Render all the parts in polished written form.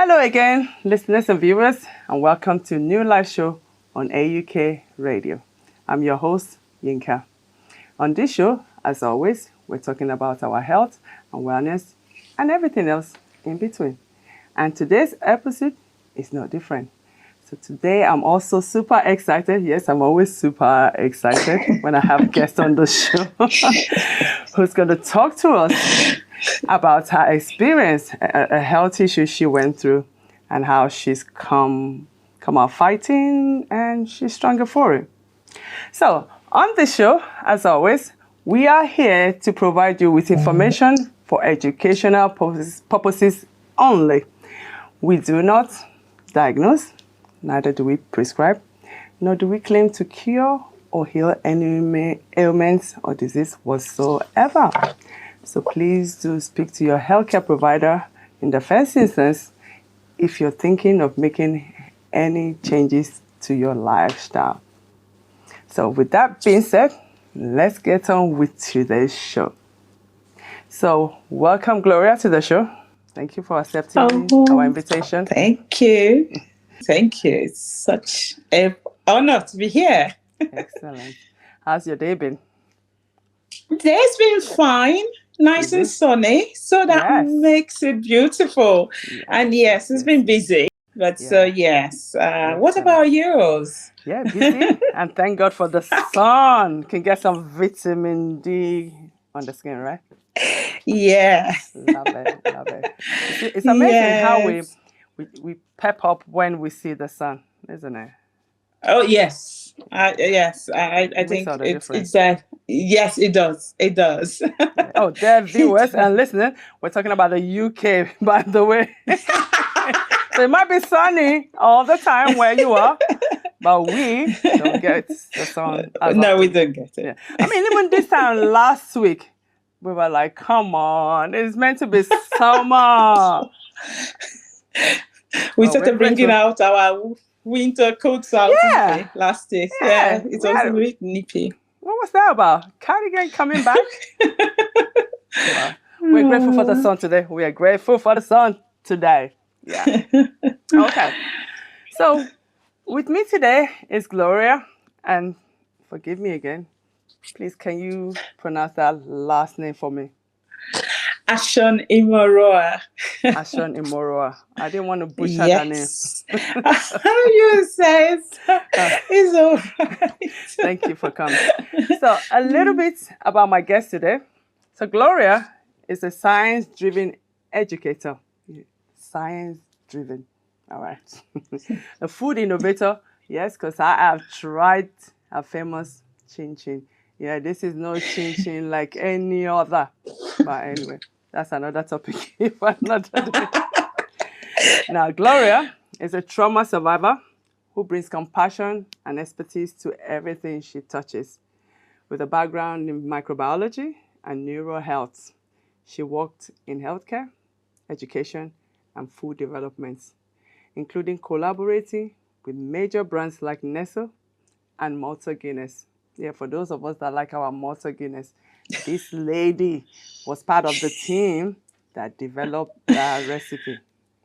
Hello again, listeners and viewers, and welcome to a new live show on AUK Radio. I'm your host, Yinka. On this show, as always, we're talking about our health and wellness and everything else in between. And today's episode is no different. So today I'm also super excited. Yes, I'm always super excited when I have guests on the show who's going to talk to us about her experience, a health issue she went through, and how she's come out fighting, and she's stronger for it. So on the show, as always, we are here to provide you with information for educational purposes only. We do not diagnose, neither do we prescribe, nor do we claim to cure or heal any ailments or disease whatsoever. So please do speak to your healthcare provider in the first instance if you're thinking of making any changes to your lifestyle. So with that being said, let's get on with today's show. So welcome, Gloria, to the show. Thank you for accepting our invitation. Thank you. Thank you. It's such an honor to be here. Excellent. How's your day been? Day's been fine, nice and sunny, so that makes it beautiful. Yes. And yes, it's been busy, but so yes. What about yours? Yeah, busy. And thank God for the sun. Can get some vitamin D on the skin, right? Yeah. Love it. It's amazing how we pep up when we see the sun, isn't it? Oh, yes. Yes. I think it's that. Yes, it does. It does. Oh, dear viewers and listeners, we're talking about the UK, by the way. So it might be sunny all the time where you are, but we don't get the sun. No, we don't get it. Yeah. I mean, even this time last week, we were like, come on, it's meant to be summer. We started bringing out our winter coats out last week. Yeah, it was a bit nippy. What was that about? Cardigan coming back? We're grateful for the sun today. We are grateful for the sun today. Yeah. Okay. So with me today is Gloria, and forgive me again. Please, can you pronounce that last name for me? Ashon-Imoroa. Ashon-Imoroa. I didn't want to butcher that name. How you say it? It's all right. Thank you for coming. So a little bit about my guest today. So Gloria is a science-driven educator. Science-driven. All right. A food innovator. Yes, because I have tried a famous chin-chin. Yeah, this is no chin-chin like any other. But anyway, that's another topic. Now, Gloria is a trauma survivor who brings compassion and expertise to everything she touches. With a background in microbiology and neural health, she worked in healthcare, education, and food development, including collaborating with major brands like Nestle and Malta Guinness. Yeah, for those of us that like our Malta Guinness, this lady was part of the team that developed that recipe.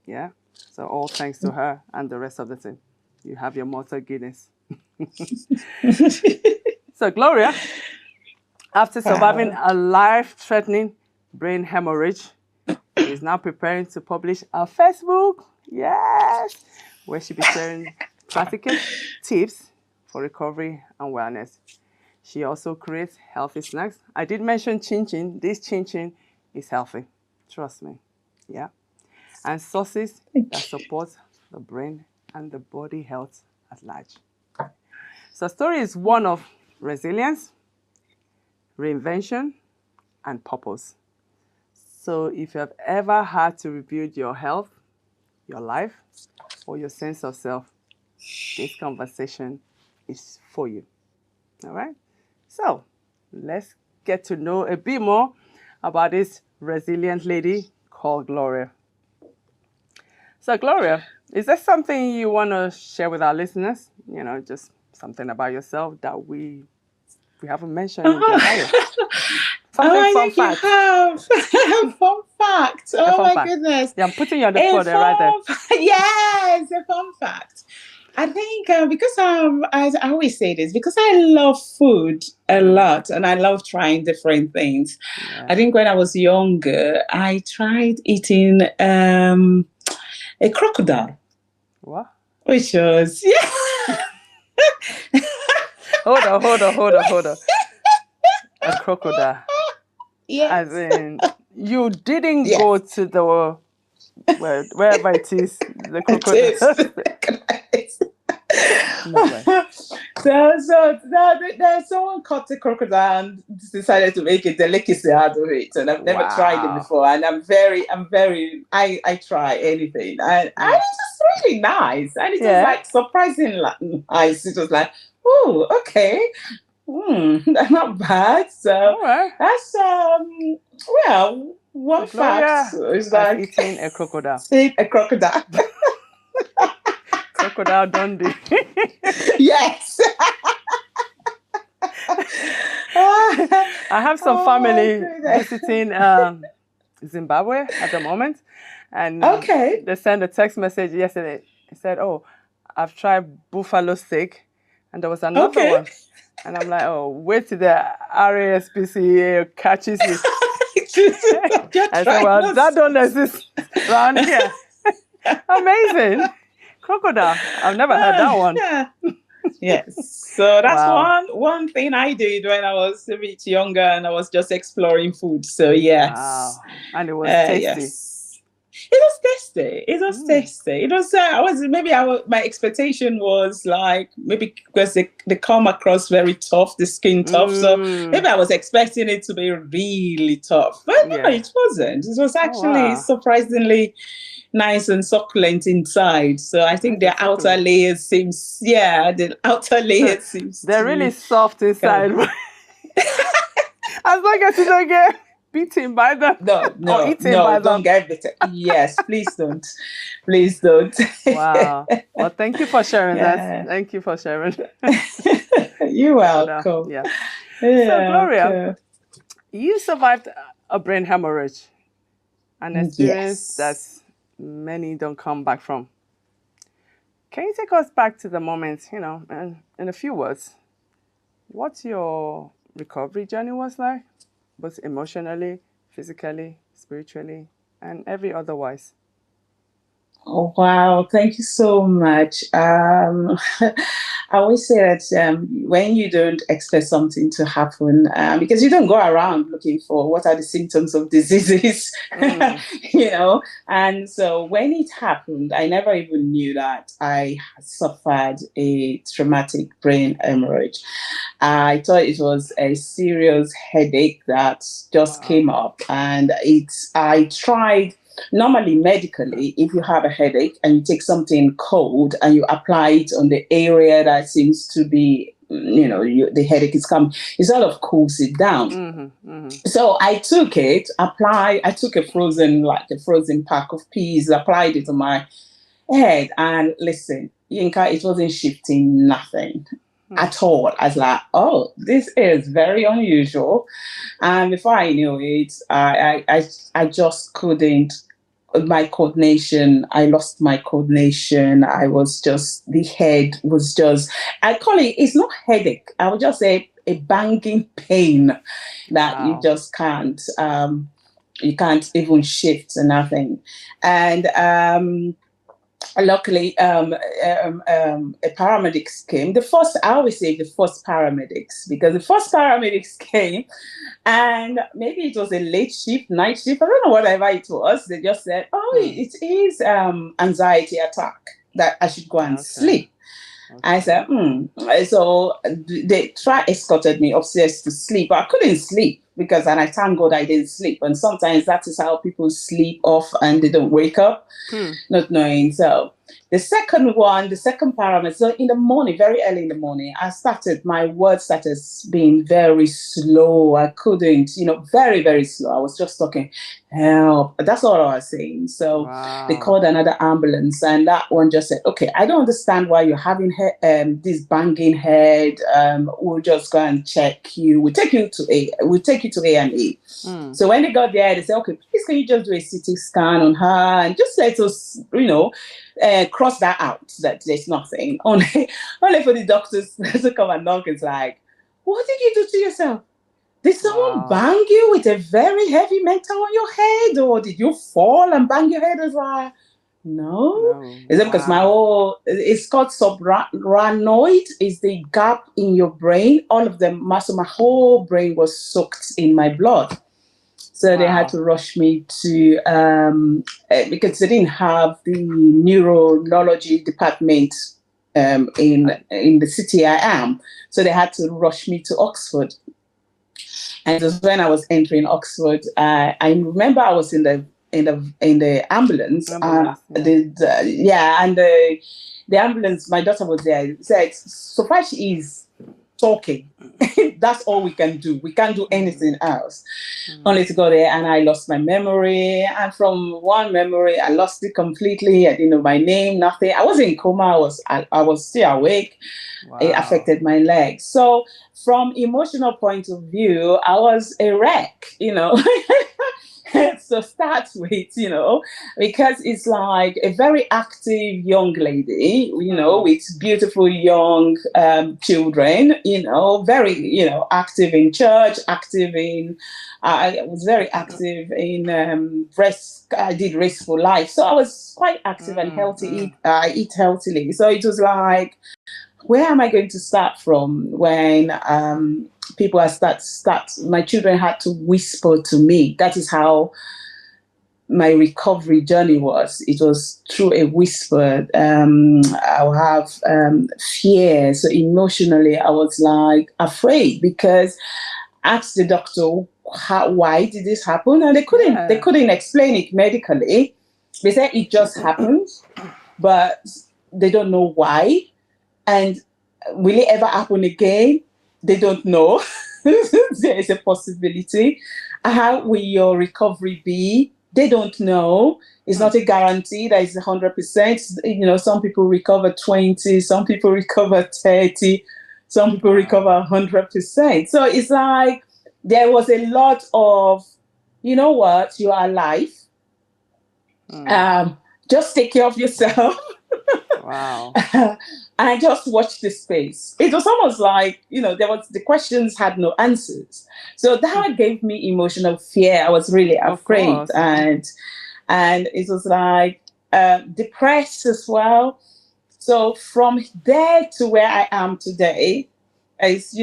Yeah, so all thanks to her and the rest of the team. You have your Malta Guinness. So Gloria, after surviving a life-threatening brain hemorrhage, is now preparing to publish a Facebook, where she'll be sharing practical tips for recovery and wellness. She also creates healthy snacks. I did mention chin-chin. This chin-chin is healthy. Trust me. Yeah. And sauces that support the brain and the body health at large. So story is one of resilience, reinvention, and purpose. So if you have ever had to rebuild your health, your life, or your sense of self, this conversation is for you. All right? So let's get to know a bit more about this resilient lady called Gloria. So Gloria, is there something you want to share with our listeners? You know, just something about yourself that we haven't mentioned in the bio. Something I fun think you fact. have a fun fact. Oh my goodness. Yeah, I'm putting you on the spot there, right there. Yes, a fun fact. I think because I always say this, because I love food a lot and I love trying different things. Yeah. I think when I was younger, I tried eating a crocodile. What? Which was, yeah. Hold on. A crocodile. Yes. As in, you didn't go to the wherever it is, the crocodile. No way. So someone caught a crocodile and decided to make a delicacy out of it, and I've never tried it before. And I try anything, and it's just really nice, and it was like surprisingly nice. It was like, oh, okay. That's not bad. So that's one fact is like eating a crocodile. A crocodile. Crocodile Dundee. Yes. I have some family visiting Zimbabwe at the moment, and they sent a text message yesterday. It said, "Oh, I've tried buffalo steak," and there was another one. And I'm like, oh, wait till the RASPCA catches you. I said, well, that don't exist around here. Amazing. Crocodile. I've never heard that one. Yeah. Yes. So that's one thing I did when I was a bit younger and I was just exploring food. So yes. Wow. And it was tasty. Yes. It was tasty. It was my expectation was like, maybe because they come across very tough, the skin tough. So maybe I was expecting it to be really tough. But no, it wasn't. It was actually surprisingly nice and succulent inside. So I think the outer layer seems they're really soft inside. As long as you don't get beaten by them. Don't get beaten. Yes, please don't. Please don't. Wow. Well, thank you for sharing that. Thank you for sharing. You're welcome. Yeah. So, Gloria, you survived a brain hemorrhage, an experience that many don't come back from. Can you take us back to the moment, and in a few words, what your recovery journey was like? Both emotionally, physically, spiritually, and every otherwise. Oh, wow. Thank you so much. I always say that when you don't expect something to happen, because you don't go around looking for what are the symptoms of diseases, and so when it happened, I never even knew that I suffered a traumatic brain hemorrhage. I thought it was a serious headache that just came up, and I tried. Normally, medically, if you have a headache and you take something cold and you apply it on the area that seems to be, the headache is coming, it sort of cools it down. So I took it, I took a frozen pack of peas, applied it on my head, and listen, Yinka, it wasn't shifting nothing. At all. I was like, oh, this is very unusual. And before I knew it, I just couldn't. My coordination, I lost my coordination. The head was just, I call it's not headache. I would just say a banging pain that you just can't, you can't even shift or nothing. And, luckily, a paramedics came. I always say the first paramedics, because the first paramedics came, and maybe it was a night shift. I don't know, whatever it was. They just said, it is anxiety attack, that I should go and sleep. Okay. I said, So they escorted me upstairs to sleep. I couldn't sleep and I thank God I didn't sleep. And sometimes that is how people sleep off and they don't wake up, not knowing. So The second parameter, so in the morning, very early in the morning, my words started being very slow. I couldn't, very, very slow. I was just talking, help. That's all I was saying. So they called another ambulance, and that one just said, okay, I don't understand why you're having this banging head. We'll just go and check you. We'll take you to A&E. So when they got there, they said, okay, please can you just do a CT scan on her and just let us, cross that out, that there's nothing. Only for the doctors to come and knock. It's like, what did you do to yourself? Did someone bang you with a very heavy metal on your head, or did you fall and bang your head? It's like, no. Is it because it's called subarachnoid, is the gap in your brain. All of them, my whole brain was soaked in my blood. So they had to rush me to, because they didn't have the neurology department in the city I am. So they had to rush me to Oxford. And it was when I was entering Oxford. I remember I was in the ambulance. The ambulance. My daughter was there. It said, so far she is talking. That's all we can do. We can't do anything else. Only to go there, and I lost my memory. And from one memory, I lost it completely. I didn't know my name, nothing. I was in coma. I was still awake. It affected my legs. So from emotional point of view, I was a wreck, So start with, because it's like a very active young lady, with beautiful young children, very, active in church, I was very active in I did Race for Life. So I was quite active and healthy. I eat healthily. So it was like, where am I going to start from when people are my children had to whisper to me. That is how my recovery journey was. It was through a whisper. I'll have fear. So emotionally, I was like afraid, because I asked the doctor, why did this happen? And they couldn't explain it medically. They said it just happened, but they don't know why. And will it ever happen again? They don't know. There is a possibility. How will your recovery be? They don't know. It's not a guarantee that it's 100%. Some people recover 20, some people recover 30, some people recover 100%. So it's like there was a lot of, you know what, you are alive. Just take care of yourself. Wow. I just watched this space. It was almost like, the questions had no answers. So that gave me emotional fear. I was really afraid. And it was like depressed as well. So from there to where I am today, is,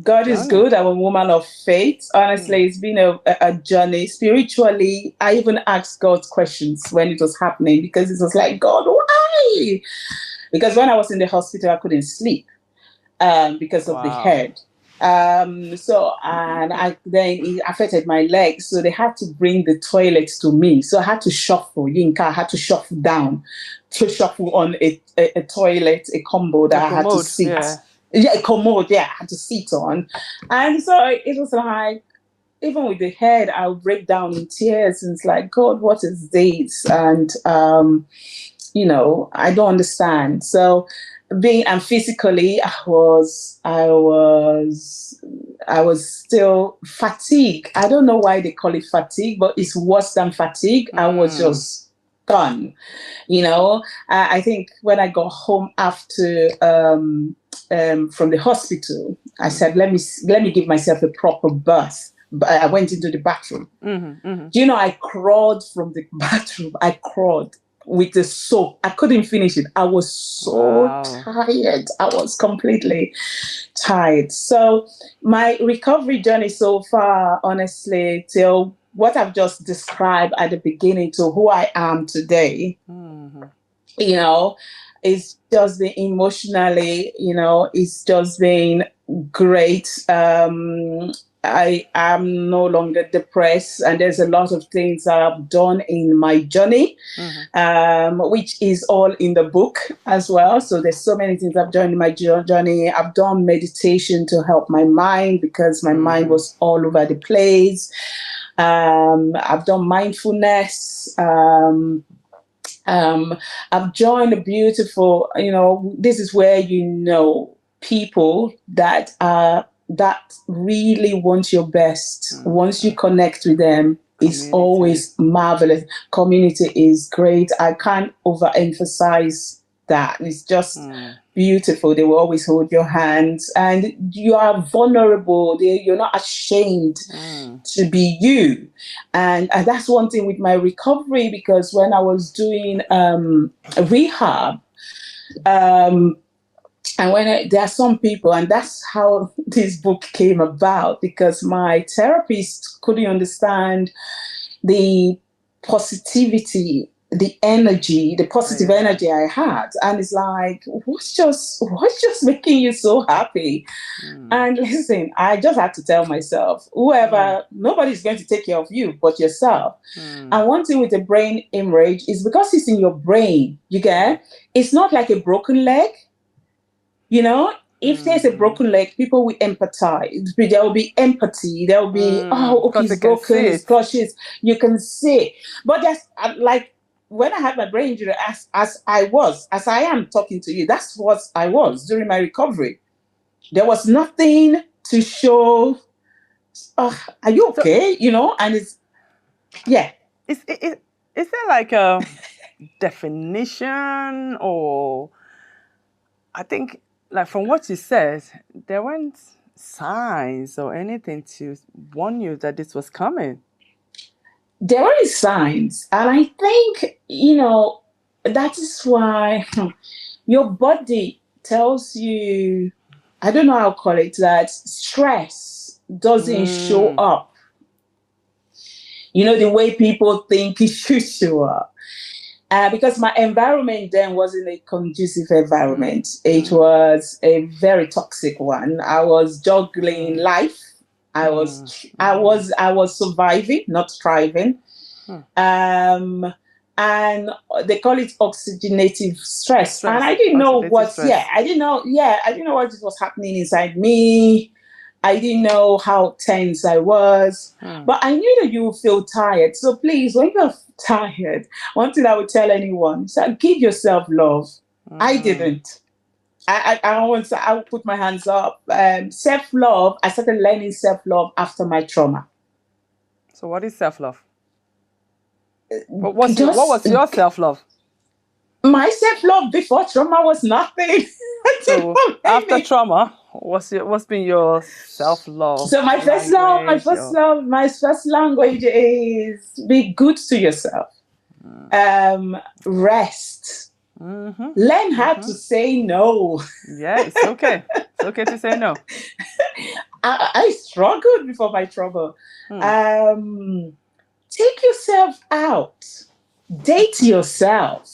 God is good. I'm a woman of faith. Honestly, it's been a journey. Spiritually, I even asked God questions when it was happening, because it was like, God, why? Because when I was in the hospital, I couldn't sleep because of the head. Then it affected my legs. So they had to bring the toilets to me. So I had to shuffle. Yinka, I had to shuffle down, to shuffle on a toilet, a combo that I had to sit. A commode, I had to sit on. And so it was like, even with the head, I'll break down in tears. And it's like, God, what is this? And, I don't understand. So and physically, I was still fatigued. I don't know why they call it fatigue, but it's worse than fatigue. I was just gone. I think when I got home after from the hospital, I said, let me give myself a proper bath. But I went into the bathroom. Do I crawled from the bathroom? I crawled with the soap. I couldn't finish it. I was so tired. I was completely tired. So my recovery journey so far, honestly, till what I've just described at the beginning to who I am today, it's just been emotionally, it's just been great. I am no longer depressed, and there's a lot of things that I've done in my journey, which is all in the book as well. So there's so many things I've done in my journey. I've done meditation to help my mind because my mind was all over the place. I've done mindfulness. I've joined a beautiful, this is where people that really want your best. Once you connect with them, it's always marvelous. Community is great. I can't overemphasize that. It's just beautiful. They will always hold your hands, and you are vulnerable. You're not ashamed to be you. And that's one thing with my recovery, because when I was doing rehab, and when there are some people, and that's how this book came about, because my therapist couldn't understand the positivity, the energy, the positive energy I had. And it's like, what's just making you so happy? And listen, I just had to tell myself, nobody's going to take care of you but yourself. And one thing with the brain hemorrhage is because it's in your brain, it's not like a broken leg. If there's a broken leg, people will empathize. There will be empathy. There will be, it's broken, it's crushes. You can see. But that's like when I had my brain injury, as I am talking to you, that's what I was during my recovery. There was nothing to show, are you okay? And it's, Is there like a definition, or I think, like from what you said, there weren't signs or anything to warn you that this was coming? There are signs. And I think, that is why your body tells you, I don't know how to call it, that stress doesn't show up. The way people think it should show up. Because my environment then wasn't a conducive environment. It was a very toxic one. I was juggling life. I was surviving, not thriving. And they call it oxygenative stress. And I didn't know I didn't know what was happening inside me. I didn't know how tense I was, but I knew that you would feel tired. So please, when you're tired, one thing I would tell anyone is that give yourself love. I didn't. I would put my hands up. Self-love, I started learning self-love after my trauma. So what is self-love? What was your self-love? My self-love before trauma was nothing. So after trauma, what's been your self-love? So my first language is be good to yourself. Rest. Learn how to say no. Yeah, it's okay. It's okay to say no. I struggled before my trouble. Take yourself out. Date yourself.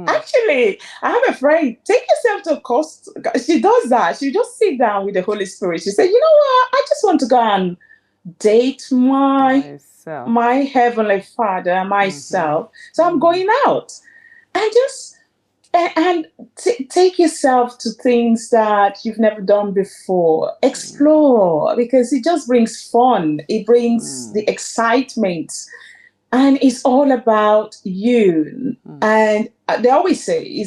Actually, I have a friend, take yourself to a course. She does that. She just sit down with the Holy Spirit. She said, you know what? I just want to go and date my Heavenly Father, myself. So I'm going out. And take yourself to things that you've never done before. Explore, because it just brings fun. It brings the excitement. And it's all about you. And they always say,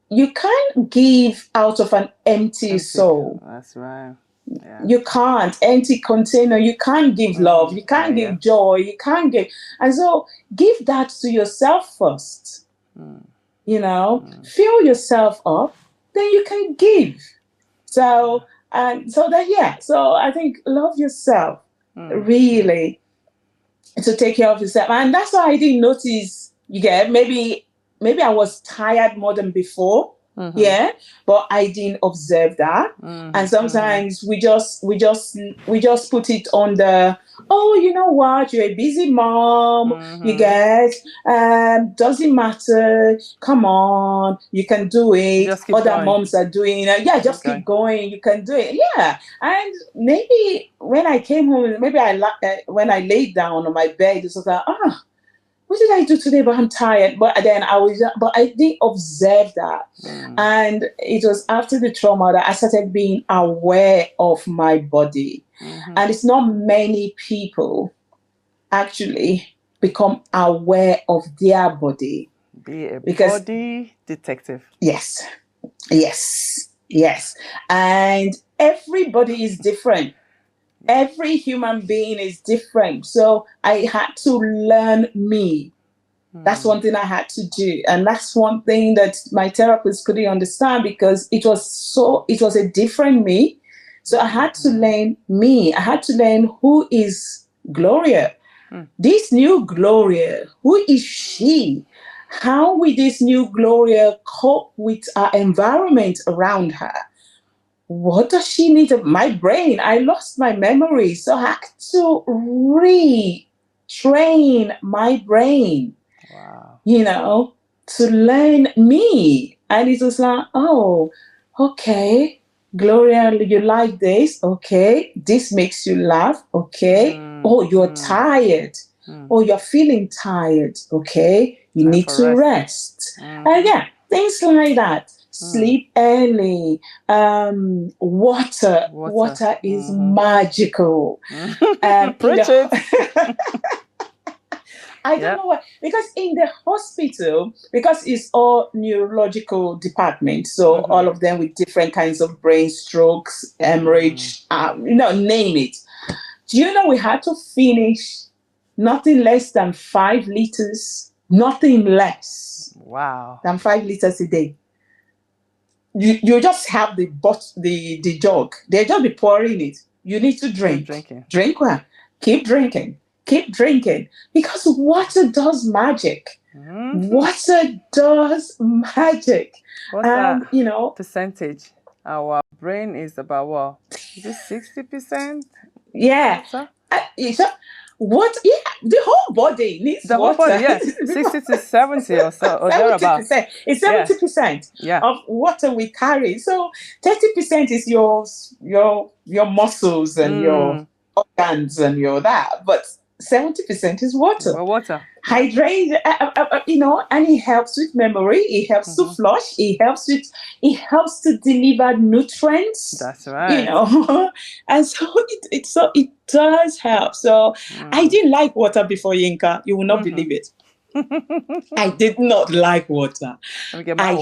you can't give out of an empty soul. That's right. Yeah. You can't. Empty container. You can't give love. You can't give joy. You can't give. And so give that to yourself first. Fill yourself up, then you can give. So I think love yourself, really, to take care of yourself. And that's why I didn't notice, maybe I was tired more than before. Yeah, but I didn't observe that. And sometimes we just put it on the, oh, you know what, you're a busy mom, you get, doesn't matter, come on, you can do it, other going. moms are doing it, yeah, just keep going, you can do it, yeah. And maybe when I came home, maybe when I laid down on my bed, it was like, what did I do today? But I'm tired. But then I didn't observe that. And it was after the trauma that I started being aware of my body. And it's not many people actually become aware of their body. Be a body detective. Yes. And everybody is different. Every human being is different. So I had to learn me. That's one thing I had to do. And that's one thing that my therapist couldn't understand, because it was a different me. So I had to learn me. I had to learn who is Gloria. This new Gloria, who is she? How will this new Gloria cope with our environment around her? What does she need? My brain, I lost my memory. So I had to retrain my brain, to learn me. And it was like, oh, okay, Gloria, you like this? Okay, this makes you laugh. Okay, oh, you're tired. Oh, you're feeling tired. Okay, you need to rest. Yeah, things like that. Sleep early. Water. Water is magical. Preach it. I don't know why. Because in the hospital, because it's all neurological department, so all of them with different kinds of brain strokes, hemorrhage, name it. Do you know we had to finish nothing less than 5 liters, nothing less than 5 liters a day. You just have the jug. They just be pouring it. You need to drink. Drink well. Keep drinking. Keep drinking. Because water does magic. Water does magic. What's that percentage? Our brain is about what? Is it 60%? Yeah. What? Yeah, the whole body needs the water. Whole body, yeah, 60 to 70 or so, or 70%. It's 70% of water we carry. So 30% is your muscles and your organs and your that, but 70% is water. Water. Hydrate, and it helps with memory. It helps to flush. It helps to deliver nutrients. That's right. And so it does help. So I didn't like water before, Yinka. You will not believe it. I did not like water. I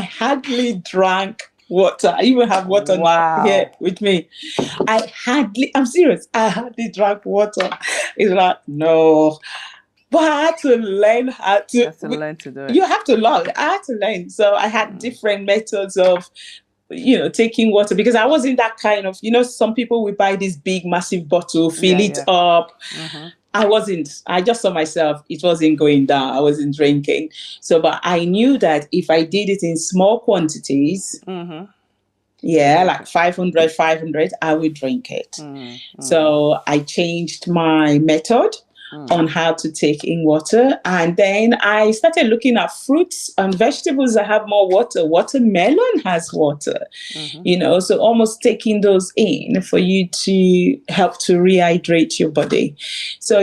hardly drank water. I even have water now here with me. I'm serious. I hardly drank water. It's like, no. But I had to learn how to. You have to learn to do it. You have to learn. I had to learn. So I had different methods of, taking water, because I wasn't that kind of, some people will buy this big, massive bottle, fill it up. I wasn't. I just saw myself. It wasn't going down. I wasn't drinking. So, but I knew that if I did it in small quantities, like 500, I would drink it. So I changed my method on how to take in water. And then I started looking at fruits and vegetables that have more water. Watermelon has water, so almost taking those in for you to help to rehydrate your body. So,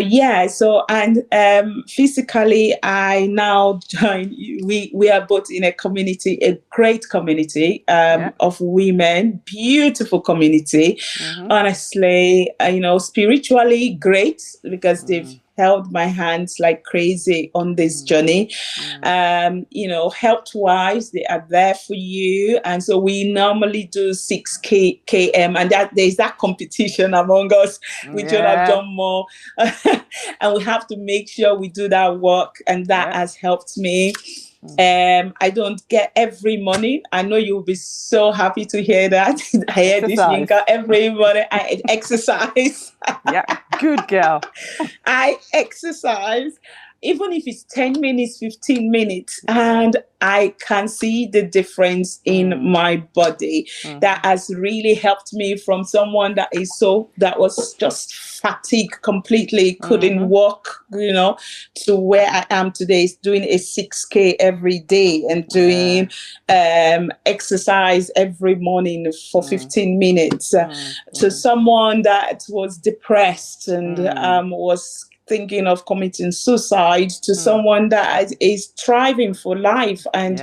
physically, I now join, we are both in a community, a great community of women, beautiful community. Honestly, spiritually great, because they've held my hands like crazy on this journey. Health wise, they are there for you. And so we normally do 6 km, and there's that competition among us. We should have done more. And we have to make sure we do that work. And that has helped me. I don't get every morning. I know you'll be so happy to hear that. I hear this, Yinka, every morning. I exercise. Yeah, good girl. I exercise. even if it's 10 minutes, 15 minutes, and I can see the difference in my body. That has really helped me from someone that was just fatigued completely, couldn't walk, to where I am today, is doing a 6K every day and doing exercise every morning for 15 minutes. To someone that was depressed and was thinking of committing suicide, to someone that is striving for life and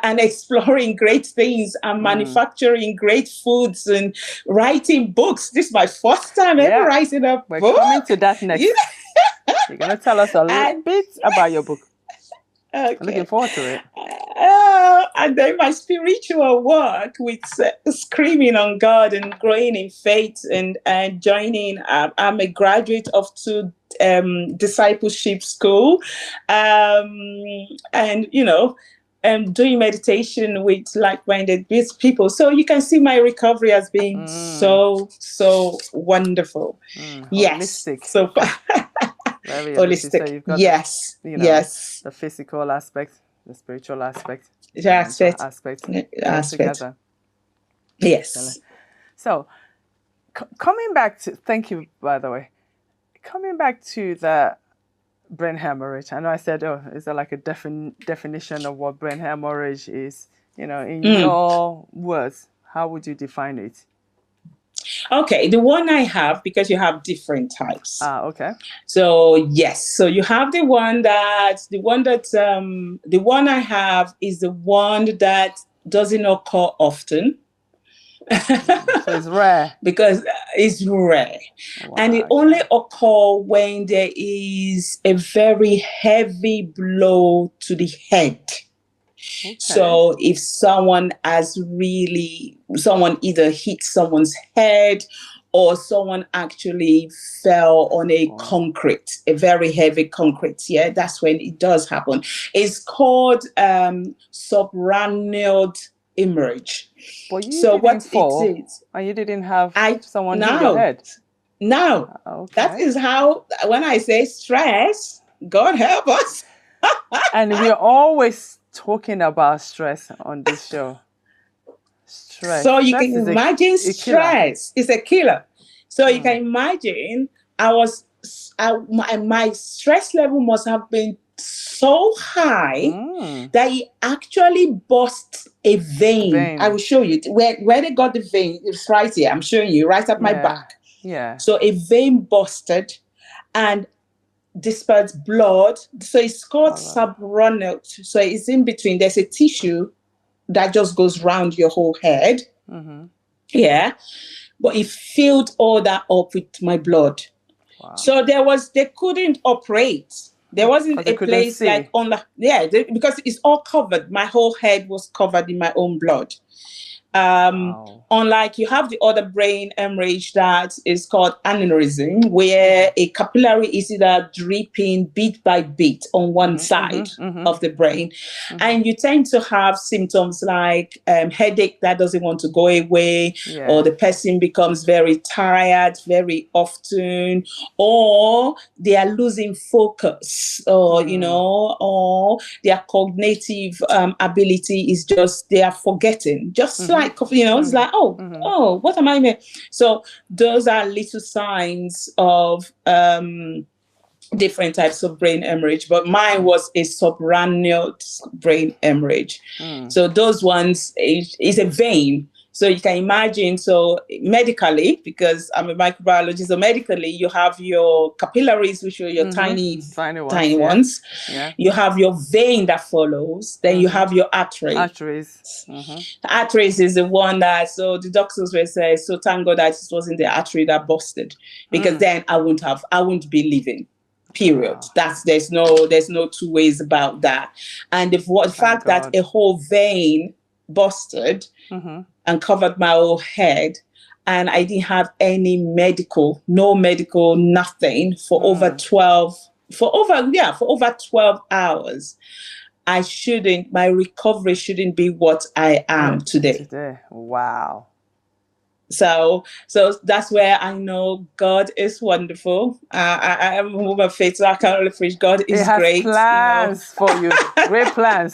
and exploring great things and manufacturing great foods and writing books. This is my first time ever writing a book. We're coming to that next. You're going to tell us a little bit about your book. Okay. I'm looking forward to it. And then my spiritual work with screaming on God and growing in faith and joining. I'm a graduate of 2 discipleship school, and doing meditation with like-minded people. So you can see my recovery has been so wonderful. Yes, holistic. So far. Very holistic. So you've got the physical aspect, the spiritual aspect, the aspect together. Yes. So coming back to, thank you, by the way, coming back to the brain hemorrhage. I know I said, is there like a definition of what brain hemorrhage is? In your words, how would you define it? Okay, the one I have, because you have different types. Okay. So yes, so you have the one I have is the one that doesn't occur often. So it's rare. Because it's rare. Wow, and it only occurs when there is a very heavy blow to the head. Okay. So if someone either hit someone's head or someone actually fell on a concrete, a very heavy concrete, that's when it does happen. It's called subarachnoid hemorrhage. But you didn't fall, and you didn't have someone hit your head? No. Okay. That is how, when I say stress, God help us. And we're always talking about stress on this show. Stress. So you can imagine stress is a killer. So you can imagine my stress level must have been so high that it actually burst a vein. I will show you where they got the vein. It's right here. I'm showing you right up my back. Yeah. So a vein busted and dispersed blood. So it's called subarachnoid. So it's in between. There's a tissue that just goes round your whole head. Yeah. But it filled all that up with my blood. Wow. So they couldn't operate. There wasn't a place like on the, because it's all covered. My whole head was covered in my own blood. Unlike you have the other brain hemorrhage that is called aneurysm, where a capillary is either dripping bit by bit on one side of the brain. And you tend to have symptoms like headache that doesn't want to go away, or the person becomes very tired very often, or they are losing focus, or, or their cognitive ability is just, they are forgetting, just like, it's like, what am I doing? So those are little signs of different types of brain hemorrhage, but mine was a subarachnoid brain hemorrhage. So those ones is a vein. So you can imagine, so medically, because I'm a microbiologist, so medically you have your capillaries, which are your tiny ones. Yeah. You have your vein that follows. Then you have your artery. Arteries. The arteries is the one that, so the doctors will say, so thank God that it wasn't the artery that busted, because then I wouldn't be living. Period. Wow. There's no two ways about that. And the fact that a whole vein busted and covered my whole head, and I didn't have no medical, nothing for over 12 hours. My recovery shouldn't be what I am today. Wow. So that's where I know God is wonderful. I am a woman of faith, so I can't really preach. God is great. Plans for you. Great plans.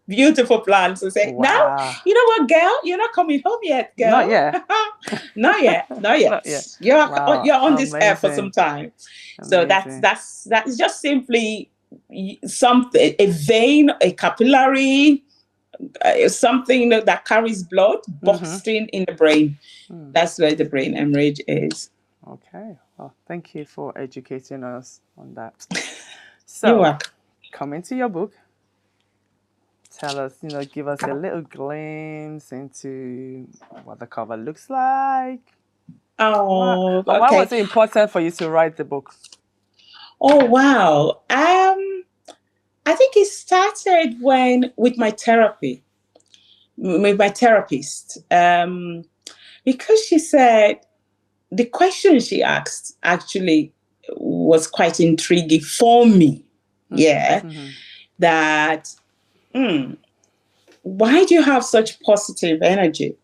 Beautiful plans. So say, now, you know what, girl? You're not coming home yet, girl. Not yet. Not yet. Not yet. You're on this earth for some time. So that's just simply something, a vein, a capillary, something that carries blood bursting in the brain. That's where the brain hemorrhage is. Okay. Well, thank you for educating us on that. You're welcome. Coming to your book, tell us, give us a little glimpse into what the cover looks like. Oh, okay. Why was it important for you to write the book? Oh, wow. I think it started with my therapy, with my therapist, because she said the question she asked actually was quite intriguing for me. Yeah, that why do you have such positive energy?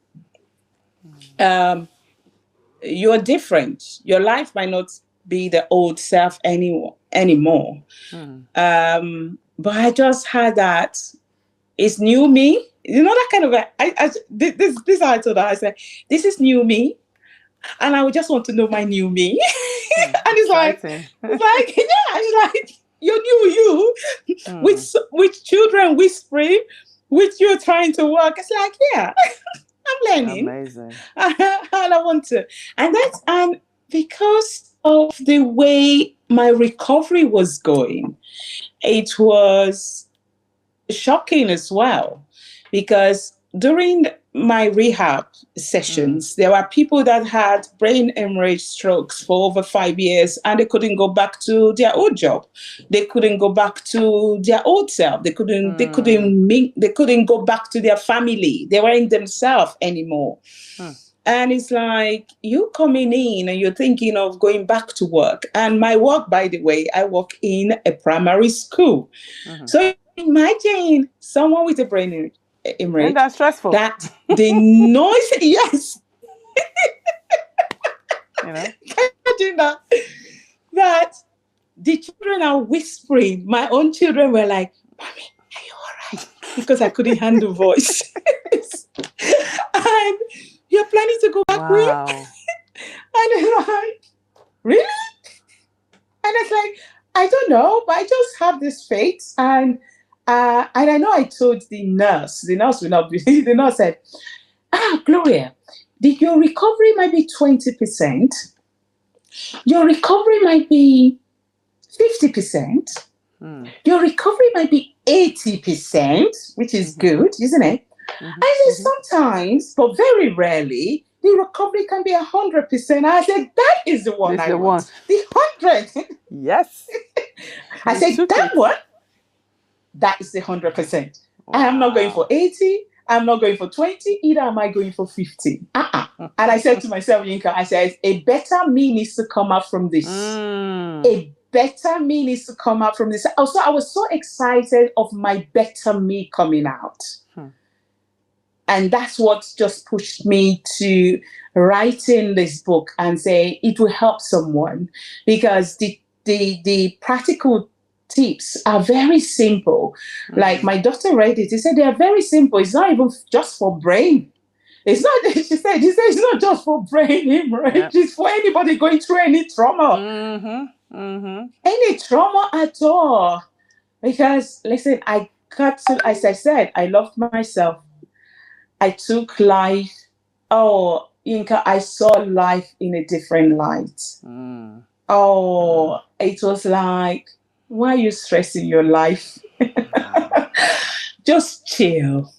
You're different. Your life might not be the old self anymore. But I just had that. It's new me. That kind of this I told her. I said, this is new me, and I would just want to know my new me. And it's like, you're new you, with children whispering, with you trying to work. It's like, yeah, I'm learning. Amazing. And I want to, and because of the way my recovery was going, it was shocking as well, because during my rehab sessions, there were people that had brain hemorrhage strokes for over 5 years, and they couldn't go back to their old job. They couldn't go back to their old self. They couldn't go back to their family. They weren't themselves anymore. And it's like, you coming in and you're thinking of going back to work. And my work, by the way, I work in a primary school. So imagine someone with a brain hemorrhage. And that's stressful. That the noise, yes. Imagine that the children are whispering. My own children were like, "Mommy, are you all right?" Because I couldn't handle voice. And you're planning to go back with? And I'm like, really? And it's like, I don't know, but I just have this faith. And I know I told the nurse will not believe. The nurse said, Gloria, your recovery might be 20%. Your recovery might be 50%. Your recovery might be 80%, which is good, isn't it? I said, sometimes, but very rarely, the recovery can be 100%. I said, that is the one I want. The 100. Yes. I said, that one, that is the 100%. Wow. I am not going for 80. I'm not going for 20. Either am I going for 50. And I said to myself, Yinka, I said, a better me needs to come out from this. A better me needs to come out from this. Also, I was so excited of my better me coming out. And that's what just pushed me to writing this book and say it will help someone, because the practical tips are very simple. Like my doctor read it. He said they are very simple. It's not even just for brain. It's not. She said it's not just for brain hemorrhage. Yep. It's for anybody going through any trauma, any trauma at all. Because listen, as I said, I loved myself. I took life. Oh, Yinka, I saw life in a different light. It was like, why are you stressing your life? Just chill.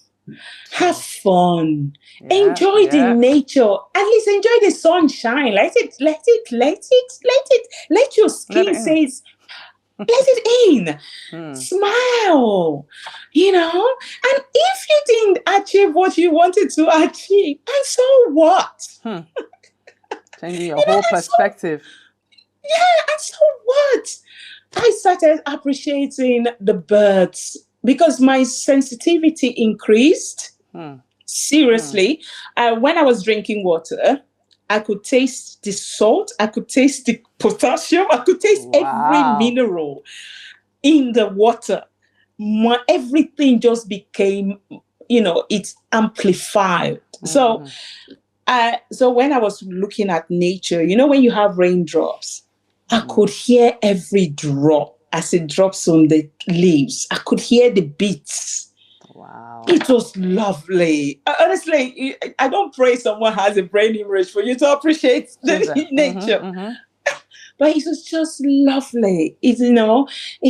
Have fun. Enjoy the nature. At least enjoy the sunshine. Let your skin says, let it in. Smile. And if you didn't achieve what you wanted to achieve, and so what? Changing your whole perspective. And so what? I started appreciating the birds because my sensitivity increased. Seriously. When I was drinking water, I could taste the salt, I could taste the potassium, I could taste every mineral in the water. Everything just became, it's amplified. So when I was looking at nature, when you have raindrops, I could hear every drop as it drops on the leaves. I could hear the beats. Wow. It was lovely. Honestly, I don't pray someone has a brain hemorrhage for you to appreciate the nature. But it was just lovely. It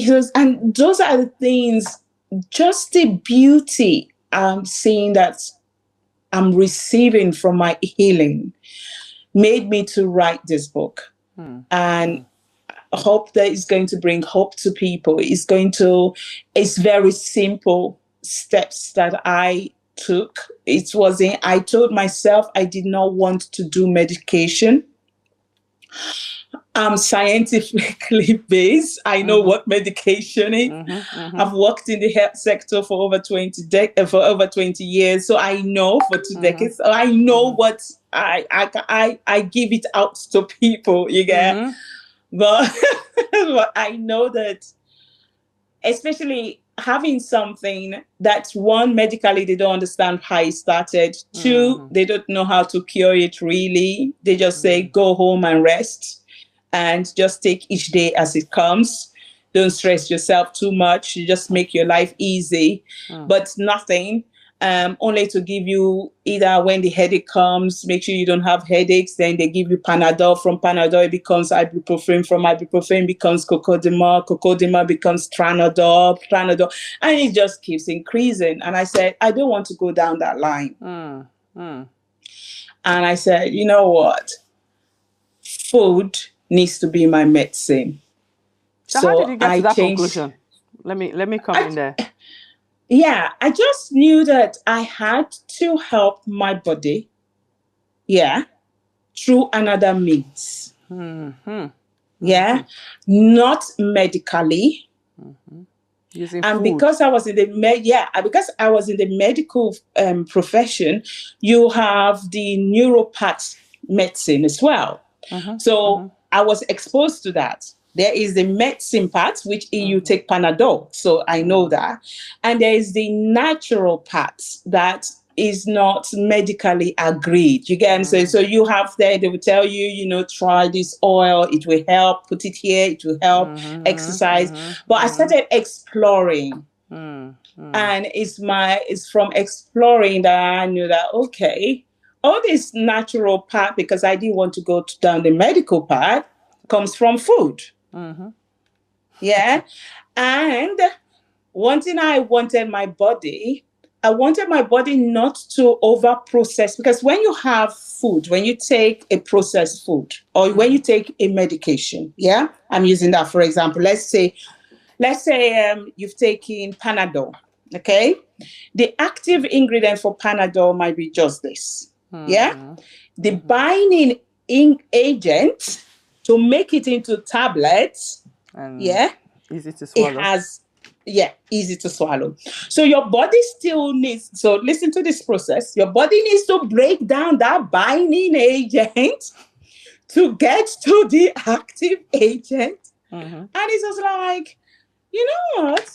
was, and those are the things, just the beauty I'm seeing that I'm receiving from my healing made me to write this book. And hope that is going to bring hope to people. It's very simple steps that I took. I told myself I did not want to do medication. I'm scientifically based. I know what medication is. I've worked in the health sector for over 20 years. So I know for 2 decades. So I know what I give it out to people, you get. But, but I know that, especially having something that, one, medically they don't understand how it started. Two, they don't know how to cure it really. They just say, go home and rest and just take each day as it comes. Don't stress yourself too much. You just make your life easy, but nothing. Only to give you, either when the headache comes, make sure you don't have headaches. Then they give you Panadol. From Panadol, it becomes ibuprofen. From ibuprofen, becomes Cocodema. Cocodema becomes Tranadol. And it just keeps increasing. And I said, I don't want to go down that line. And I said, you know what? Food needs to be my medicine. So how did you get to that conclusion? Let me come in there. Yeah, I just knew that I had to help my body, through another means. Yeah, not medically. Using and food. Because I was in the medical profession, you have the neuropath medicine as well. So I was exposed to that. There is the medicine part, which you take Panadol. So I know that. And there is the natural part that is not medically agreed. You get what I'm saying? So you have there, they will tell you, try this oil. It will help. Put it here. It will help. Exercise. But I started exploring. And it's from exploring that I knew that, okay, all this natural part, because I didn't want to go down the medical part, comes from food. Yeah. And one thing I wanted my body not to over process, because when you have food, when you take a processed food, or when you take a medication, I'm using that for example. Let's say you've taken Panadol, okay? The active ingredient for Panadol might be just this, the binding agent to make it into tablets, easy to swallow. Easy to swallow. So your body still needs, so listen to this process. Your body needs to break down that binding agent to get to the active agent. And it's just like, you know what?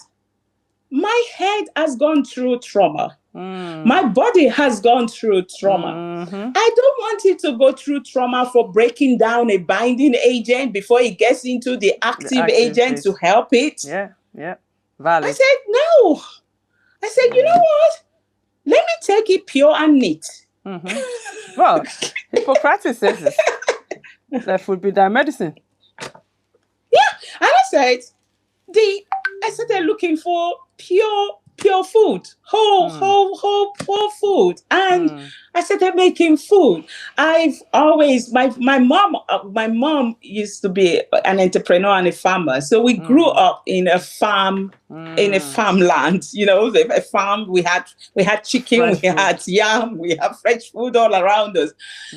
My head has gone through trauma. My body has gone through trauma. I don't want it to go through trauma for breaking down a binding agent before it gets into the active agent to help it. Yeah. Valid. I said, no. I said, you know what? Let me take it pure and neat. Well, Hippocrates says this. That food be thy medicine. Yeah. And I said, I started looking for pure food, whole food. And I started making food. I've always, my mom used to be an entrepreneur and a farmer. So we grew up in a farm, in a farmland, a farm. We had chicken, fresh we had yam, we have fresh food all around us.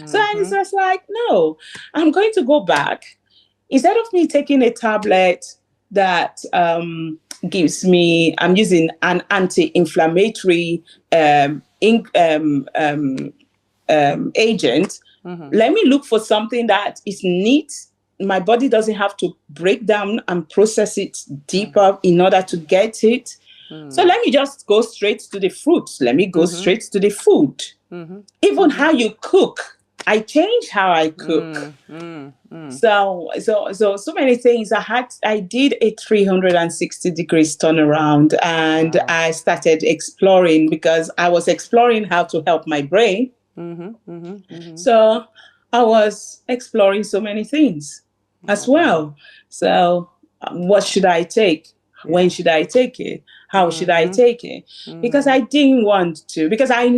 So I was just like, no, I'm going to go back. Instead of me taking a tablet that gives me, I'm using an anti-inflammatory agent. Let me look for something that is neat. My body doesn't have to break down and process it deeper in order to get it. So let me just go straight to the fruits. Let me go straight to the food. Even how you cook. I changed how I cook. So many things. I did a 360 degrees turnaround, and I started exploring, because I was exploring how to help my brain. So I was exploring so many things as well. So what should I take? When should I take it? How should I take it? Because I didn't want to, because I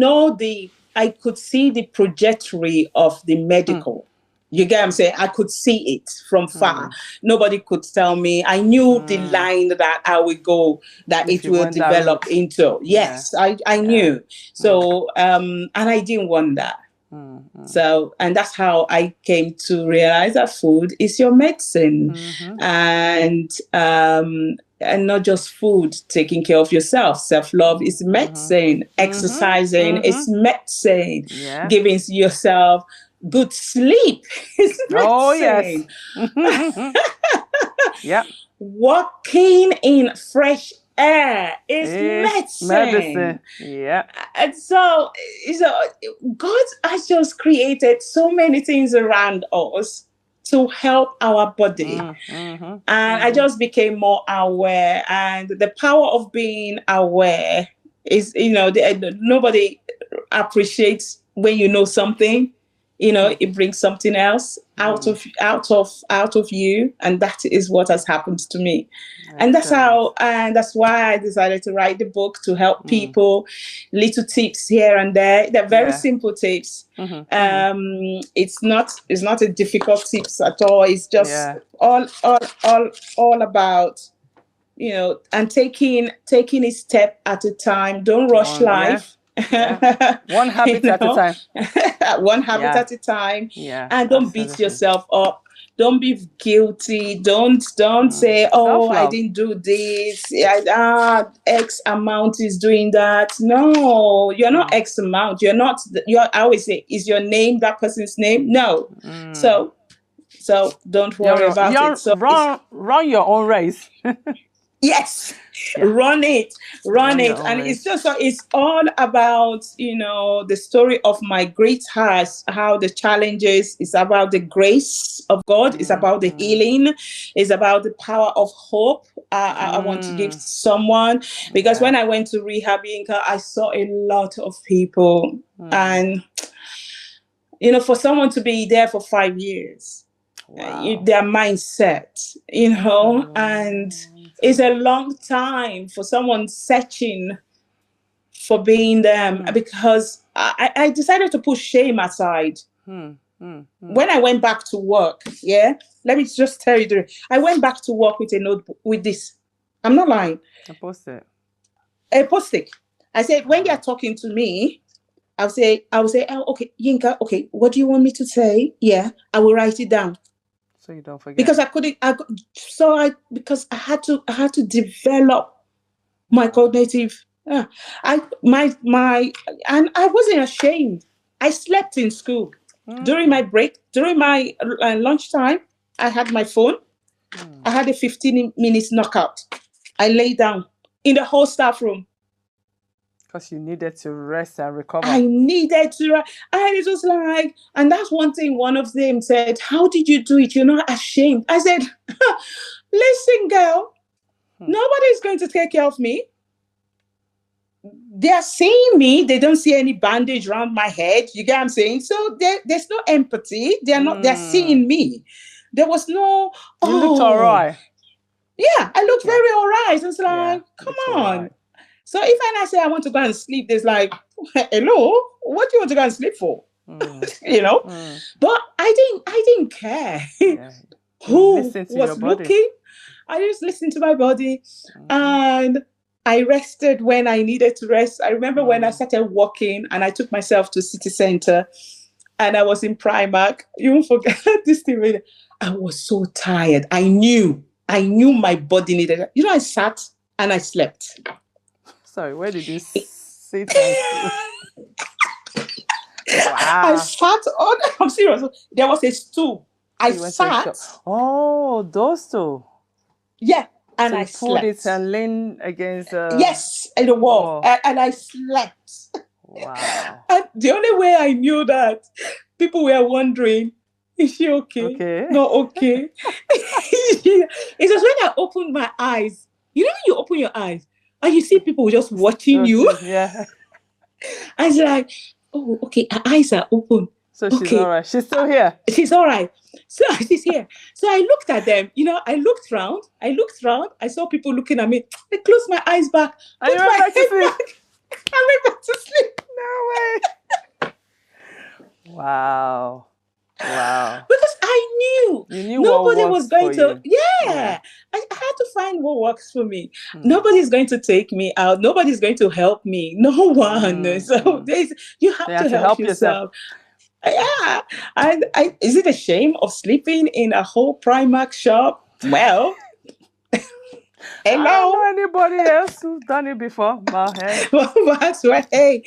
could see the trajectory of the medical. You get what I'm saying? I could see it from far. Nobody could tell me. I knew the line that I would go, that it will develop into. Yes, I knew. So, and I didn't want that. So, and that's how I came to realize that food is your medicine. And not just food, taking care of yourself. Self-love is medicine. Exercising is medicine. Giving yourself good sleep is medicine. Oh, yes. Walking in fresh air is medicine. Yeah. And so God has just created so many things around us to help our body. And I just became more aware. And the power of being aware is, nobody appreciates when you know something. It brings something else out of you, and that is what has happened to me. And that's why I decided to write the book, to help people. Little tips here and there. They're very simple tips. It's not a difficult tips at all. It's just all about, and taking a step at a time. Don't rush life. One habit at a time. One habit at a time. And don't beat yourself up. Don't be guilty. Don't say, I didn't do this. X amount is doing that. No, you're not X amount. I always say, is your name that person's name? No. So don't worry about it. So run your own race. Yes, run it. And it's all about, the story of my great heart, how the challenges, it's about the grace of God, it's about the healing, it's about the power of hope. I want to give someone, because when I went to rehab, Yinka, I saw a lot of people, and, for someone to be there for 5 years, their mindset, and it's a long time for someone searching for being them, because I decided to put shame aside. When I went back to work, let me just tell you, I went back to work with a notebook with this. I'm not lying. A post-it. I said, when they're talking to me, I would say, oh, okay, Yinka, okay, what do you want me to say? Yeah, I will write it down. So you don't forget. Because I had to develop my cognitive. And I wasn't ashamed. I slept in school during my break, during my lunchtime. I had my phone. I had a 15 minutes knockout. I lay down in the whole staff room. Because you needed to rest and recover. I needed to. And it was like, and that's one thing one of them said, how did you do it? You're not ashamed. I said, listen, girl, nobody's going to take care of me. They're seeing me. They don't see any bandage around my head. You get what I'm saying? So there's no empathy. They're seeing me. There was no, You looked all right. Yeah, I looked very all right. It's like, come on. Right. So if I say I want to go and sleep, there's like, hello, what do you want to go and sleep for? But I didn't care who was looking. I just listened to my body, and I rested when I needed to rest. I remember when I started walking, and I took myself to city center, and I was in Primark. You won't forget this thing. I was so tired. I knew my body needed it. I sat and I slept. Sorry, where did you sit and sleep. Wow. I sat on, I'm serious. There was a stool. I sat. Oh, those two. Yeah. And so I you pulled slept. it and leaned against yes, in the wall. And I slept. Wow. And the only way I knew that, people were wondering, is she okay? Okay. Not okay. It was when I opened my eyes. You know when you open your eyes and you see people just watching you? Yeah. I was like, oh, okay, her eyes are open. So she's all right. She's still here. She's all right. So she's here. So I looked at them. I looked round. I saw people looking at me. I closed my eyes back. Put my head back. I went back to sleep. No way. Wow. Because I knew. You knew nobody what was going to. You. Yeah. I had to find what works for me. Nobody's going to take me out. Nobody's going to help me. No one. So you have to help yourself. Yeah. And is it a shame of sleeping in a whole Primark shop? Well, hello. I don't know anybody else who's done it before. But hey. That's right. Hey,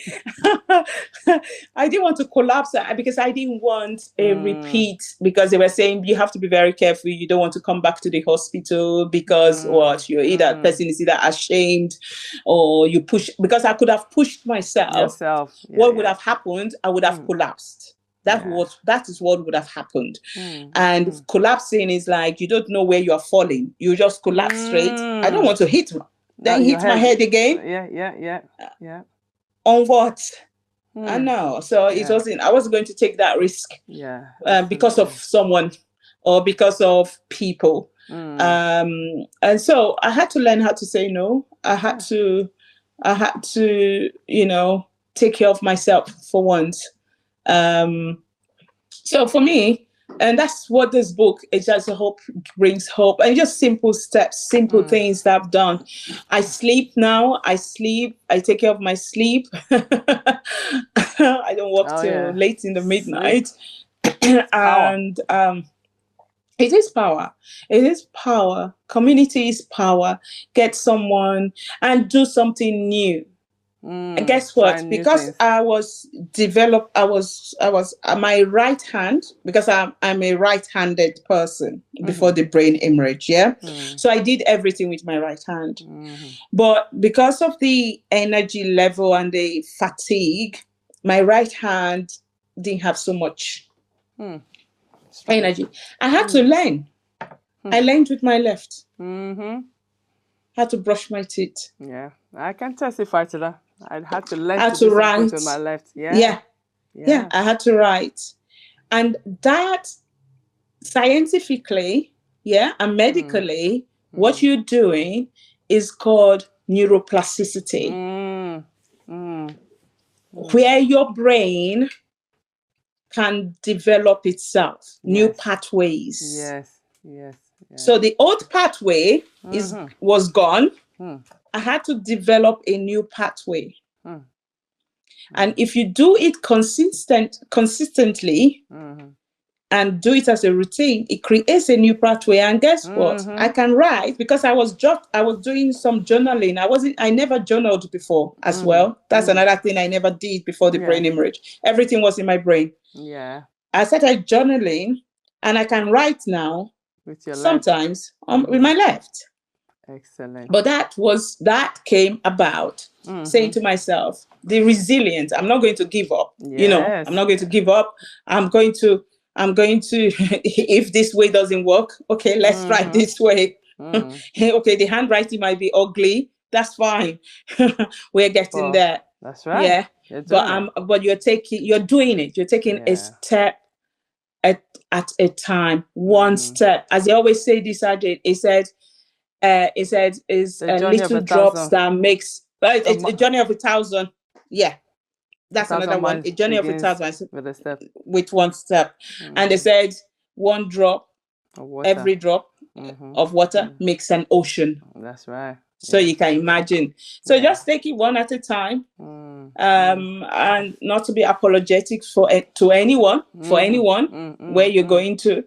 I didn't want to collapse because I didn't want a repeat, because they were saying you have to be very careful. You don't want to come back to the hospital because you're either person is either ashamed or you push, because I could have pushed myself. Yeah, what would have happened? I would have collapsed. That is what would have happened. And collapsing is like you don't know where you're falling. You just collapse straight. I don't want to hit my head again. Yeah. On what? I know. So it wasn't. I wasn't going to take that risk. Yeah. Because of someone or because of people. And so I had to learn how to say no. I had to, take care of myself for once. So for me, and that's what this book is, just brings hope, and just simple steps, simple things that I've done. I sleep now. I take care of my sleep. I don't work till late in the midnight. And it is power. It is power. Community is power. Get someone and do something new. And guess what? Because I was my right hand, because I'm a right-handed person before the brain hemorrhage. Yeah. So I did everything with my right hand. But because of the energy level and the fatigue, my right hand didn't have so much energy. I had to learn. I learned with my left. Had to brush my teeth. Yeah, I can testify to that. I had to learn to write with my left. Yeah. I had to write, and that scientifically, and medically, what you're doing is called neuroplasticity, where your brain can develop itself, new pathways. Yes. So the old pathway was gone. I had to develop a new pathway. And if you do it consistently and do it as a routine, it creates a new pathway. And guess what? I can write, because I was doing some journaling. I never journaled before as well. That's another thing I never did before the brain hemorrhage. Everything was in my brain. Yeah. I started journaling, and I can write now with your sometimes with my left. Excellent. But that came about saying to myself, the resilience, I'm not going to give up. Yes. I'm not going to give up. I'm going to, if this way doesn't work, okay, let's try this way. Okay, the handwriting might be ugly. That's fine. We're getting there. That's right. Yeah. But you're doing it. You're taking a step at a time, one step. As they always say, this Ajay, it said is little drops that makes a journey of 1,000. Yeah, that's another one. A journey of 1,000 with one step. And they said one drop, every drop of water makes an ocean. That's right. So you can imagine. So just take it one at a time, and not to be apologetic to anyone, where you're going to.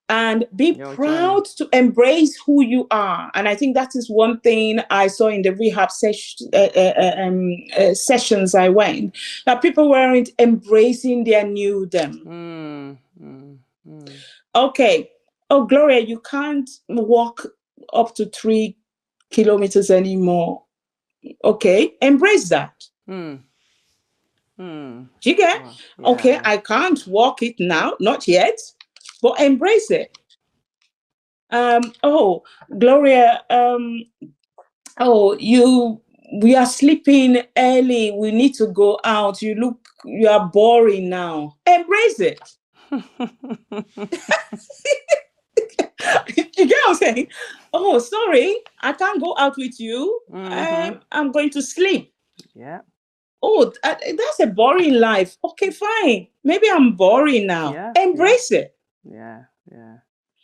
and be proud to embrace who you are. And I think that is one thing I saw in the rehab sessions I went, that people weren't embracing their new them. Okay. Oh, Gloria, you can't walk up to 3 kilometers anymore. Okay, embrace that. Do you get? Wow. Yeah. Okay, I can't walk it now, not yet, but embrace it. Oh, Gloria, we are sleeping early. We need to go out. You are boring now. Embrace it. You get what I'm saying? Oh, sorry, I can't go out with you. I'm going to sleep. Yeah. Oh, that's a boring life. Okay, fine. Maybe I'm boring now. Yeah, embrace it. Yeah, yeah.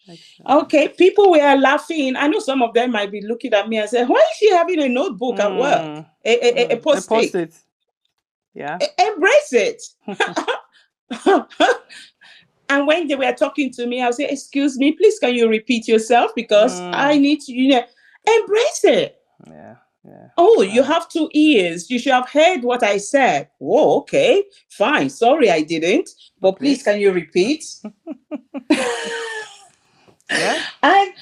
Excellent. Okay, people were laughing. I know some of them might be looking at me and say, why is she having a notebook at work? A post-it. Yeah. Embrace it. And when they were talking to me, I'll say, excuse me, please, can you repeat yourself? Because I need to, embrace it. Yeah, yeah. Oh, you have 2 ears. You should have heard what I said. Oh, okay, fine. Sorry, I didn't. But please, can you repeat? Yeah. And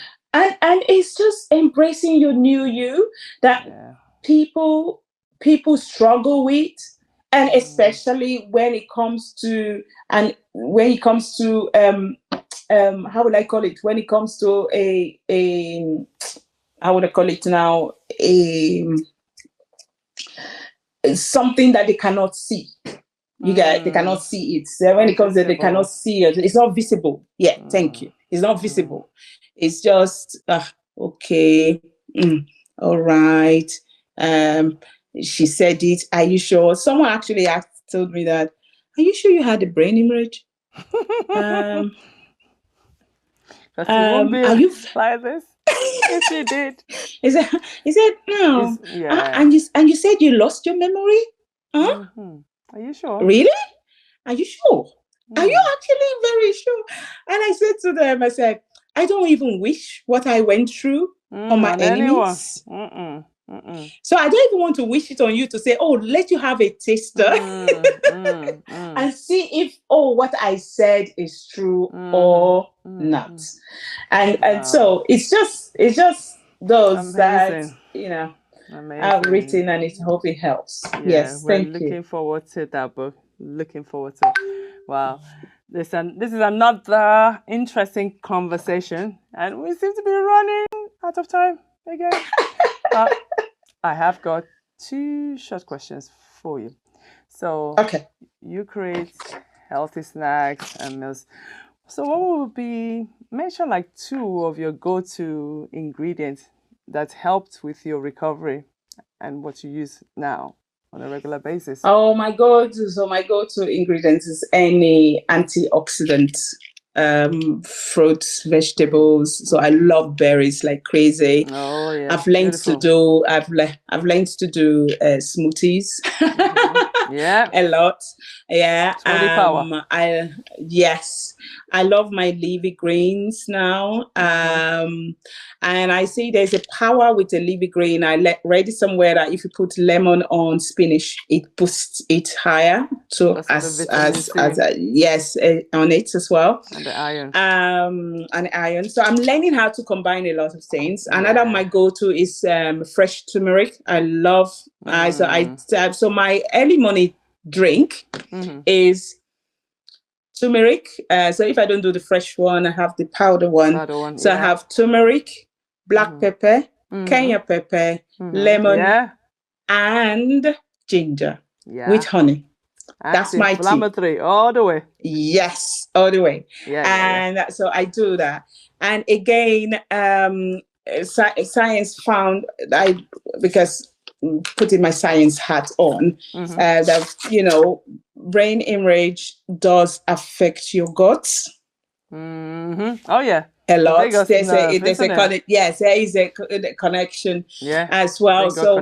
it's just embracing your new you that people struggle with. And especially when it comes to how would I call it? When it comes to how would I call it now? Something that they cannot see. They cannot see it. So when it comes to they cannot see it, it's not visible. Yeah, thank you. It's not visible. It's just okay. All right. She said it. Are you sure? Someone actually told me that. Are you sure you had a brain hemorrhage? Are you like this? If you did. He said no. And you said you lost your memory? Huh? Are you sure? Really? Are you sure? Are you actually very sure? And I said to them, I said, I don't even wish what I went through on my enemies. So I don't even want to wish it on you to say, oh, let you have a taster and see if, what I said is true or not. And so it's just those that, I've written, and I hope it helps. Yeah, yes, we're looking forward to that book. Looking forward to it. Wow. This is another interesting conversation, and we seem to be running out of time again. I have got 2 short questions for you. So, you create healthy snacks and meals. So, what would be, mention like 2 of your go-to ingredients that helped with your recovery and what you use now on a regular basis? Oh, my go-to ingredients is any antioxidant, fruits, vegetables. So I love berries like crazy. Oh yeah, I've learned to do smoothies. Yeah, a lot. Yeah, power. I love my leafy greens now. And I see there's a power with a leafy green. I read it somewhere that if you put lemon on spinach, it boosts it higher. So on it as well. And the iron. So I'm learning how to combine a lot of things. Another my go-to is fresh turmeric. I love. So my early morning drink is turmeric. So if I don't do the fresh one, I have the powder one. I have turmeric, black pepper, Kenya pepper, lemon, and ginger with honey. That's my inflammatory all the way. Yes, all the way. So I do that. And again, science found because putting my science hat on, that brain hemorrhage does affect your guts. Oh yeah, a lot. There is a connection as well. So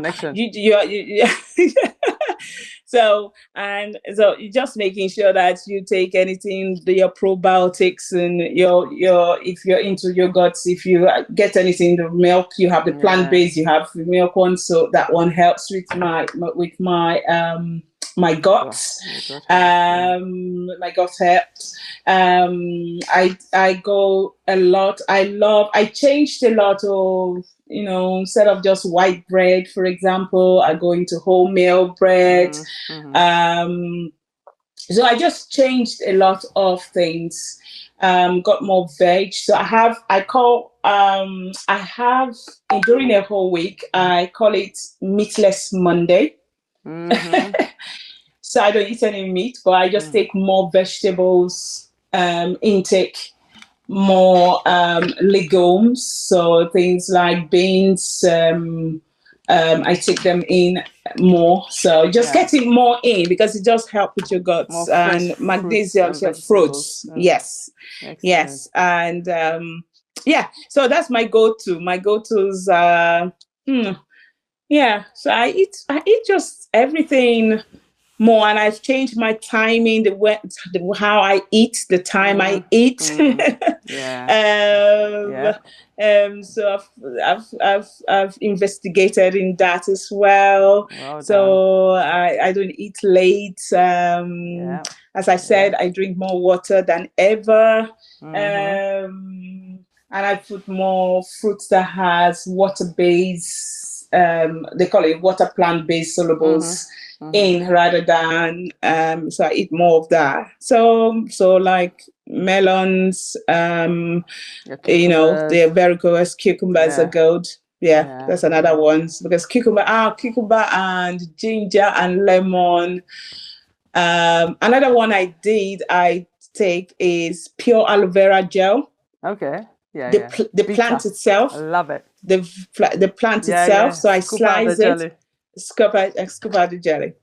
So you're just making sure that you take anything, your probiotics and your if you're into yogurts, if you get anything, the milk, you have the plant-based, you have the milk one, so that one helps with my my guts. My gut helps. I go a lot. I changed a lot of, instead of just white bread, for example, I go into wholemeal bread. So I just changed a lot of things. Got more veg. So during a whole week, I call it Meatless Monday. So I don't eat any meat, but I just take more vegetables intake, more legumes, so things like beans. I take them in more, so just getting more in because it just helps with your guts and magnesium fruits. Yes. Excellent. Yes, and so that's my go-to. My go-tos are so I eat just everything more, and I've changed my timing, how I eat, the time I eat. So I've investigated in that as well. So I don't eat late. As I said, I drink more water than ever. And I put more fruits that has water-based, they call it water plant-based solubles in rather than, so I eat more of that. So like melons, they're very good. Cucumbers are good. That's another one, because cucumber and ginger and lemon. Another one I take is pure aloe vera gel. Okay. The plant itself. I love it. The plant itself. So I slice it. Scoop out the jelly.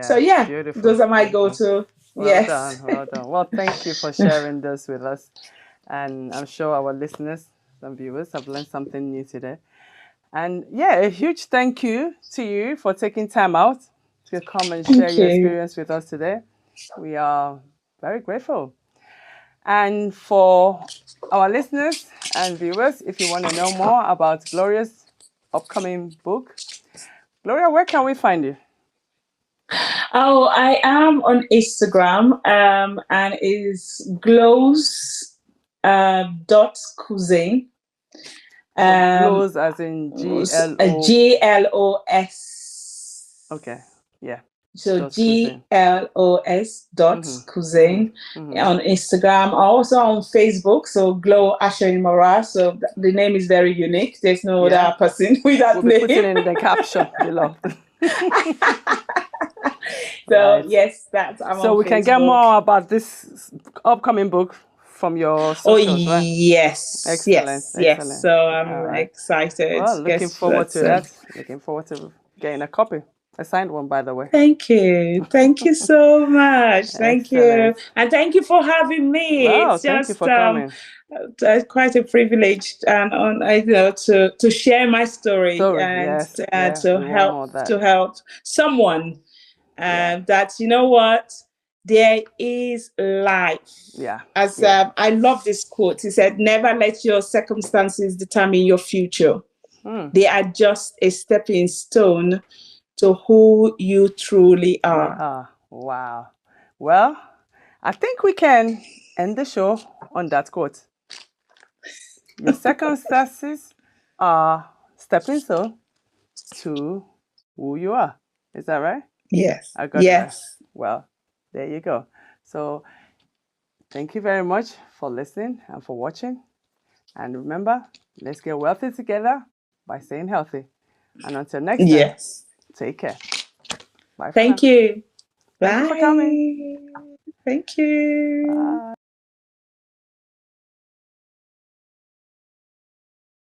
So beautiful. Those are my go-to. Well done. Well, thank you for sharing this with us, and I'm sure our listeners and viewers have learned something new today. And a huge thank you to you for taking time out to come and share your experience with us today. We are very grateful. And for our listeners and viewers, if you want to know more about Gloria's upcoming book, Gloria, where can we find you? Oh, I am on Instagram, and is glows .cuisine. Glows as in GLOS. Okay, So GLOS .cuisine on Instagram, also on Facebook. So Gloria Ashon-Imoroa. So the name is very unique. There's no other person with that name. We'll be putting in the caption below. So yes, that's. So we can get more about this upcoming book from your socials, right? Yes. Excellent. Yes. So I'm excited. Well, looking forward to that. Looking forward to getting a copy. A signed one, by the way. Thank you. Thank you so much. Thank you. And thank you for having me. Wow, it's thank you for coming. Quite a privilege and to share my story and to help someone that, you know what, there is life. As I love this quote. He said, never let your circumstances determine your future. They are just a stepping stone to who you truly are. Wow. Well, I think we can end the show on that quote. Your circumstances are stepping stone to who you are. Is that right? Yes. I got that. Well, there you go. So thank you very much for listening and for watching. And remember, let's get wealthy together by staying healthy. And until next time, take care. Bye. Thank you. Bye. Thank you for coming. Thank you. Bye.